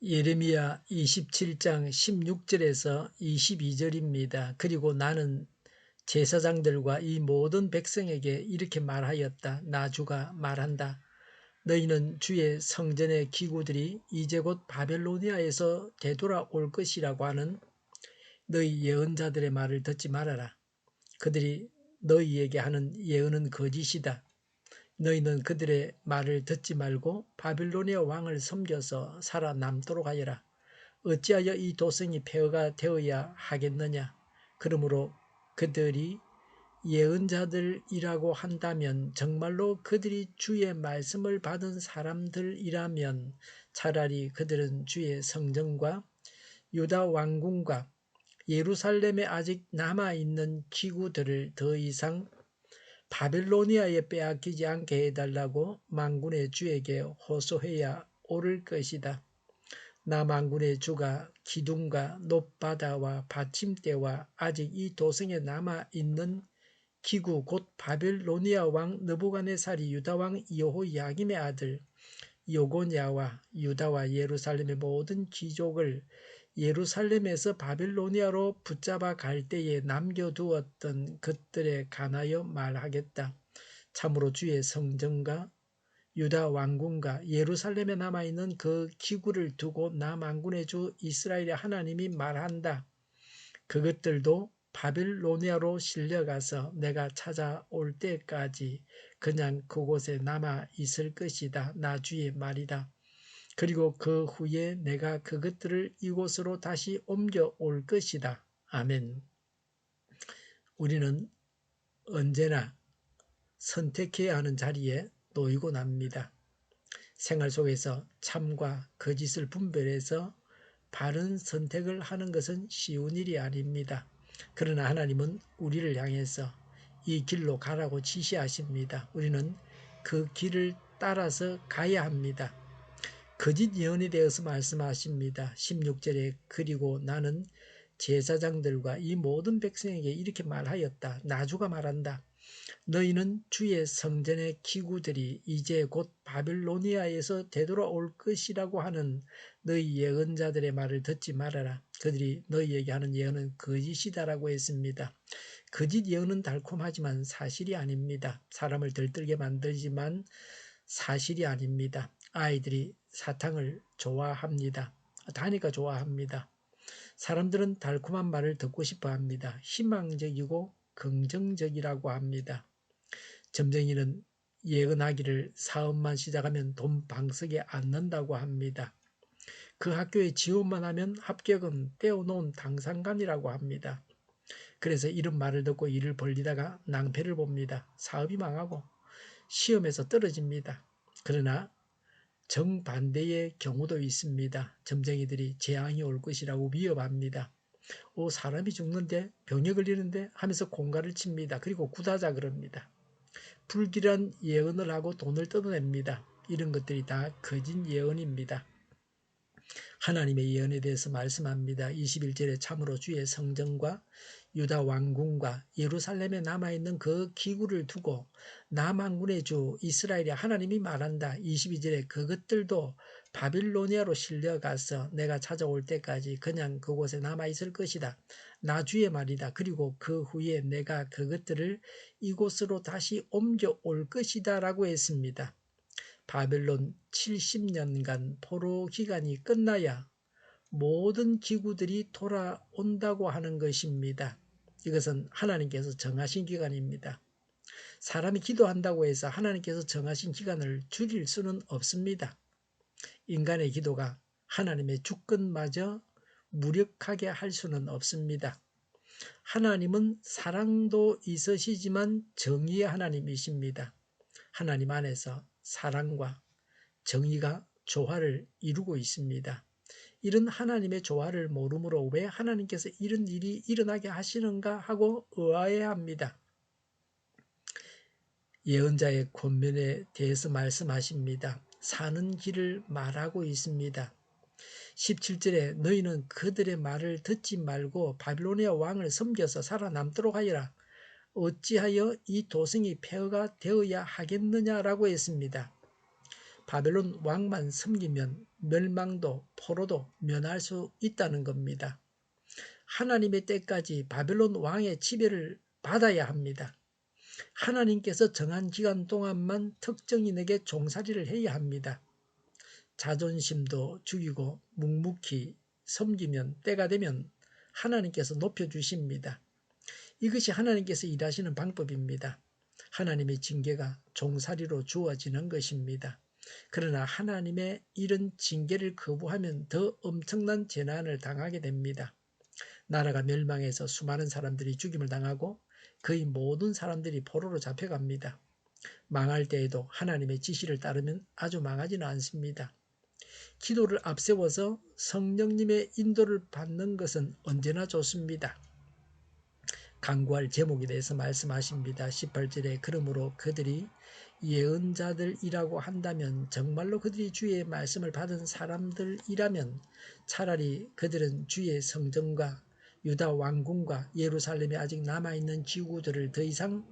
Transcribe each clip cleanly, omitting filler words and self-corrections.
예레미야 27장 16절에서 22절입니다. 그리고 나는 제사장들과 이 모든 백성에게 이렇게 말하였다. 나 주가 말한다. 너희는 주의 성전의 기구들이 이제 곧 바벨로니아에서 되돌아올 것이라고 하는 너희 예언자들의 말을 듣지 말아라. 그들이 너희에게 하는 예언은 거짓이다. 너희는 그들의 말을 듣지 말고 바빌로니아 왕을 섬겨서 살아남도록 하여라. 어찌하여 이 도성이 폐허가 되어야 하겠느냐. 그러므로 그들이 예언자들이라고 한다면 정말로 그들이 주의 말씀을 받은 사람들이라면 차라리 그들은 주의 성전과 유다 왕궁과 예루살렘에 아직 남아있는 기구들을 더 이상 바벨로니아에 빼앗기지 않게 해달라고 만군의 주에게 호소해야 옳을 것이다. 나 만군의 주가 기둥과 높바다와 받침대와 아직 이 도성에 남아있는 기구 곧 바벨로니아 왕 느부갓네살이 유다 왕 여호야김의 아들 요고냐와 유다와 예루살렘의 모든 귀족을 예루살렘에서 바벨로니아로 붙잡아 갈 때에 남겨두었던 것들에 관하여 말하겠다. 참으로 주의 성전과 유다 왕궁과 예루살렘에 남아있는 그 기구를 두고 나 만군의 주 이스라엘의 하나님이 말한다. 그것들도 바빌로니아로 실려가서 내가 찾아올 때까지 그냥 그곳에 남아 있을 것이다. 나 주의 말이다. 그리고 그 후에 내가 그것들을 이곳으로 다시 옮겨올 것이다. 아멘. 우리는 언제나 선택해야 하는 자리에 놓이곤 합니다. 생활 속에서 참과 거짓을 분별해서 바른 선택을 하는 것은 쉬운 일이 아닙니다. 그러나 하나님은 우리를 향해서 이 길로 가라고 지시하십니다. 우리는 그 길을 따라서 가야 합니다. 거짓 예언에 대해서 말씀하십니다. 16절에 그리고 나는 제사장들과 이 모든 백성에게 이렇게 말하였다. 나주가 말한다. 너희는 주의 성전의 기구들이 이제 곧 바빌로니아에서 되돌아올 것이라고 하는 너희 예언자들의 말을 듣지 말아라. 그들이 너희에게 하는 예언은 거짓이다라고 했습니다. 거짓 예언은 달콤하지만 사실이 아닙니다. 사람을 들뜨게 만들지만 사실이 아닙니다. 아이들이 사탕을 좋아합니다. 다니까 좋아합니다. 사람들은 달콤한 말을 듣고 싶어 합니다. 희망적이고 긍정적이라고 합니다. 점쟁이는 예언하기를 사업만 시작하면 돈 방석에 앉는다고 합니다. 그 학교에 지원만 하면 합격은 떼어놓은 당상간이라고 합니다. 그래서 이런 말을 듣고 일을 벌리다가 낭패를 봅니다. 사업이 망하고 시험에서 떨어집니다. 그러나 정반대의 경우도 있습니다. 점쟁이들이 재앙이 올 것이라고 위협합니다. 사람이 죽는데 병에 걸리는데 하면서 공갈을 칩니다. 그리고 굿하자 그럽니다. 불길한 예언을 하고 돈을 뜯어냅니다. 이런 것들이 다 거짓 예언입니다. 하나님의 예언에 대해서 말씀합니다. 21절에 참으로 주의 성전과 유다 왕궁과 예루살렘에 남아있는 그 기구를 두고 나 만군의 주 이스라엘의 하나님이 말한다. 22절에 그것들도 바빌로니아로 실려가서 내가 찾아올 때까지 그냥 그곳에 남아있을 것이다. 나 주의 말이다. 그리고 그 후에 내가 그것들을 이곳으로 다시 옮겨올 것이다 라고 했습니다. 바벨론 70년간 포로 기간이 끝나야 모든 기구들이 돌아온다고 하는 것입니다. 이것은 하나님께서 정하신 기간입니다. 사람이 기도한다고 해서 하나님께서 정하신 기간을 줄일 수는 없습니다. 인간의 기도가 하나님의 주권마저 무력하게 할 수는 없습니다. 하나님은 사랑도 있으시지만 정의의 하나님이십니다. 하나님 안에서 사랑과 정의가 조화를 이루고 있습니다. 이런 하나님의 조화를 모르므로 왜 하나님께서 이런 일이 일어나게 하시는가 하고 의아해야 합니다. 예언자의 권면에 대해서 말씀하십니다. 사는 길을 말하고 있습니다. 17절에 너희는 그들의 말을 듣지 말고 바빌로니아 왕을 섬겨서 살아남도록 하여라. 어찌하여 이 도성이 폐허가 되어야 하겠느냐라고 했습니다. 바벨론 왕만 섬기면 멸망도 포로도 면할 수 있다는 겁니다. 하나님의 때까지 바벨론 왕의 지배를 받아야 합니다. 하나님께서 정한 기간 동안만 특정인에게 종살이를 해야 합니다. 자존심도 죽이고 묵묵히 섬기면 때가 되면 하나님께서 높여주십니다. 이것이 하나님께서 일하시는 방법입니다. 하나님의 징계가 종살이로 주어지는 것입니다. 그러나 하나님의 이런 징계를 거부하면 더 엄청난 재난을 당하게 됩니다. 나라가 멸망해서 수많은 사람들이 죽임을 당하고 거의 모든 사람들이 포로로 잡혀갑니다. 망할 때에도 하나님의 지시를 따르면 아주 망하지는 않습니다. 기도를 앞세워서 성령님의 인도를 받는 것은 언제나 좋습니다. 간구할 제목에 대해서 말씀하십니다. 18절에 그러므로 그들이 예언자들이라고 한다면 정말로 그들이 주의 말씀을 받은 사람들이라면 차라리 그들은 주의 성전과 유다 왕궁과 예루살렘에 아직 남아있는 지구들을 더 이상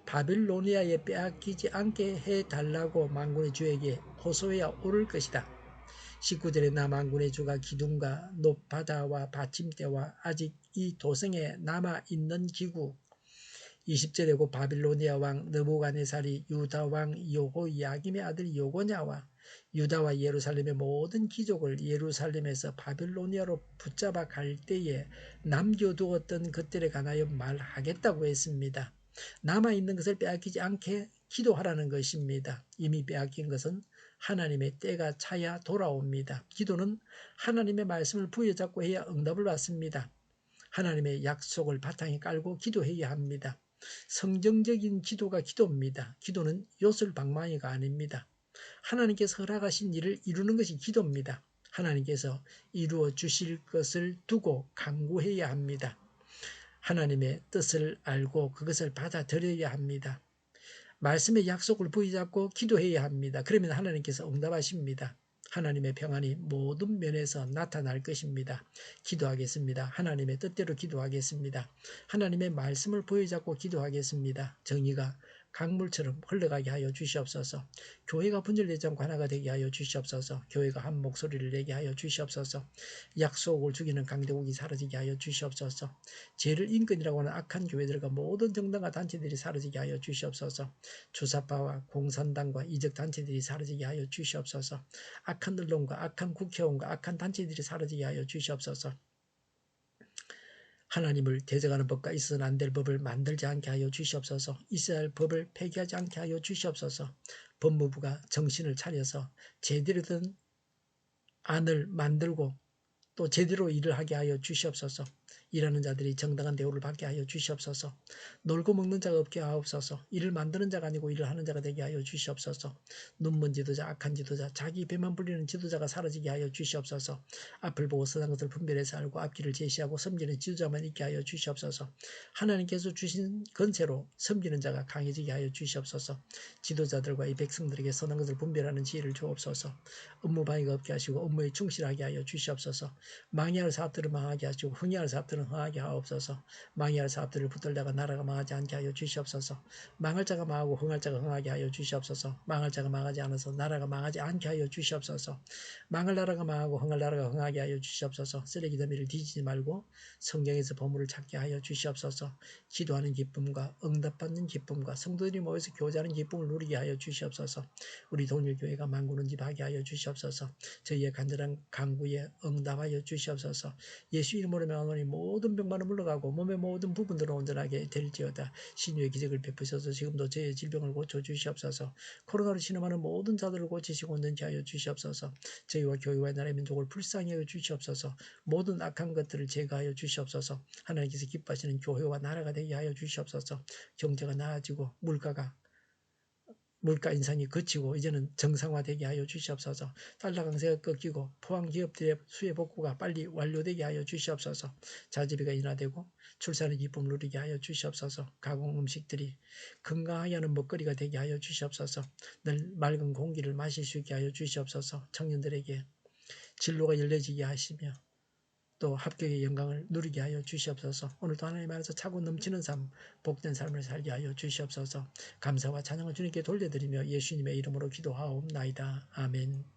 바빌로니아에 빼앗기지 않게 해달라고 만군의 주에게 호소해야 옳을 것이다. 19절에 나 만군의 주가 기둥과 높바다와 받침대와 아직 이 도성에 남아있는 기구 20절에 고 바빌로니아 왕 느부갓네살이 유다 왕 여호야김의 아들 여고냐와 유다와 예루살렘의 모든 귀족을 예루살렘에서 바빌로니아로 붙잡아 갈 때에 남겨두었던 것들에 관하여 말하겠다고 했습니다. 남아있는 것을 빼앗기지 않게 기도하라는 것입니다. 이미 빼앗긴 것은 하나님의 때가 차야 돌아옵니다. 기도는 하나님의 말씀을 부여잡고 해야 응답을 받습니다. 하나님의 약속을 바탕에 깔고 기도해야 합니다. 성경적인 기도가 기도입니다. 기도는 요술방망이가 아닙니다. 하나님께서 허락하신 일을 이루는 것이 기도입니다. 하나님께서 이루어 주실 것을 두고 간구해야 합니다. 하나님의 뜻을 알고 그것을 받아들여야 합니다. 말씀의 약속을 부여잡고 기도해야 합니다. 그러면 하나님께서 응답하십니다. 하나님의 평안이 모든 면에서 나타날 것입니다. 기도하겠습니다. 하나님의 뜻대로 기도하겠습니다. 하나님의 말씀을 부여잡고 기도하겠습니다. 정의가 강물처럼 흘러가게 하여 주시옵소서. 교회가 분열되지 않고 하나가 되게 하여 주시옵소서. 교회가 한 목소리를 내게 하여 주시옵소서. 약속을 죽이는 강대국이 사라지게 하여 주시옵소서. 죄를 인권이라고 하는 악한 교회들과 모든 정당과 단체들이 사라지게 하여 주시옵소서. 주사파와 공산당과 이적단체들이 사라지게 하여 주시옵소서. 악한 언론과 악한 국회의원과 악한 단체들이 사라지게 하여 주시옵소서. 하나님을 대적하는 법과 있어서는 안 될 법을 만들지 않게 하여 주시옵소서. 있어야 할 법을 폐기하지 않게 하여 주시옵소서. 법무부가 정신을 차려서 제대로 된 안을 만들고 또 제대로 일을 하게 하여 주시옵소서. 일하는 자들이 정당한 대우를 받게 하여 주시옵소서. 놀고 먹는 자가 없게 하옵소서. 일을 만드는 자가 아니고 일을 하는 자가 되게 하여 주시옵소서. 눈먼 지도자, 악한 지도자, 자기 배만 불리는 지도자가 사라지게 하여 주시옵소서. 앞을 보고 선한 것을 분별해서 알고 앞길을 제시하고 섬기는 지도자만 있게 하여 주시옵소서. 하나님께서 주신 건세로 섬기는 자가 강해지게 하여 주시옵소서. 지도자들과 이 백성들에게 선한 것을 분별하는 지혜를 주옵소서. 업무 방해가 없게 하시고 업무에 충실하게 하여 주시옵소서. 망해할 사업들을 망하게 하시고 흥해할 사업들은 흥하게 하옵소서. 망해할 사업들을 붙들다가 나라가 망하지 않게 하여 주시옵소서. 망할 자가 망하고 흥할 자가 흥하게 하여 주시옵소서. 망할 자가 망하지 않아서 나라가 망하지 않게 하여 주시옵소서. 망할 나라가 망하고 흥할 나라가 흥하게 하여 주시옵소서. 쓰레기 더미를 뒤지지 말고 성경에서 보물을 찾게 하여 주시옵소서. 기도하는 기쁨과 응답받는 기쁨과 성도들이 모여서 교제하는 기쁨을 누리게 하여 주시옵소서. 우리 동일교회가 만구는 집 하게 하여 주시옵소서. 저희의 간절한 간구에 응답하여 주시옵소서. 예수 이름으로 명하노니 모든 병만은 물러가고 몸의 모든 부분들은 온전하게 될지어다. 신유의 기적을 베푸셔서 지금도 저의 질병을 고쳐주시옵소서. 코로나로 신음하는 모든 자들을 고치시고 온전케 하여 주시옵소서. 저희와 교회와 나라의 민족을 불쌍히 여겨 주시옵소서. 모든 악한 것들을 제거하여 주시옵소서. 하나님께서 기뻐하시는 교회와 나라가 되게 하여 주시옵소서. 경제가 나아지고 물가 인상이 그치고 이제는 정상화되게 하여 주시옵소서. 달러 강세가 꺾이고 포항 기업들의 수혜 복구가 빨리 완료되게 하여 주시옵소서. 자재비가 인하되고 출산의 기쁨을 누리게 하여 주시옵소서. 가공 음식들이 건강하게 하는 먹거리가 되게 하여 주시옵소서. 늘 맑은 공기를 마실 수 있게 하여 주시옵소서. 청년들에게 진로가 열려지게 하시며 또 합격의 영광을 누리게 하여 주시옵소서. 오늘도 하나님 안에서 차고 넘치는 삶, 복된 삶을 살게 하여 주시옵소서. 감사와 찬양을 주님께 돌려드리며 예수님의 이름으로 기도하옵나이다. 아멘.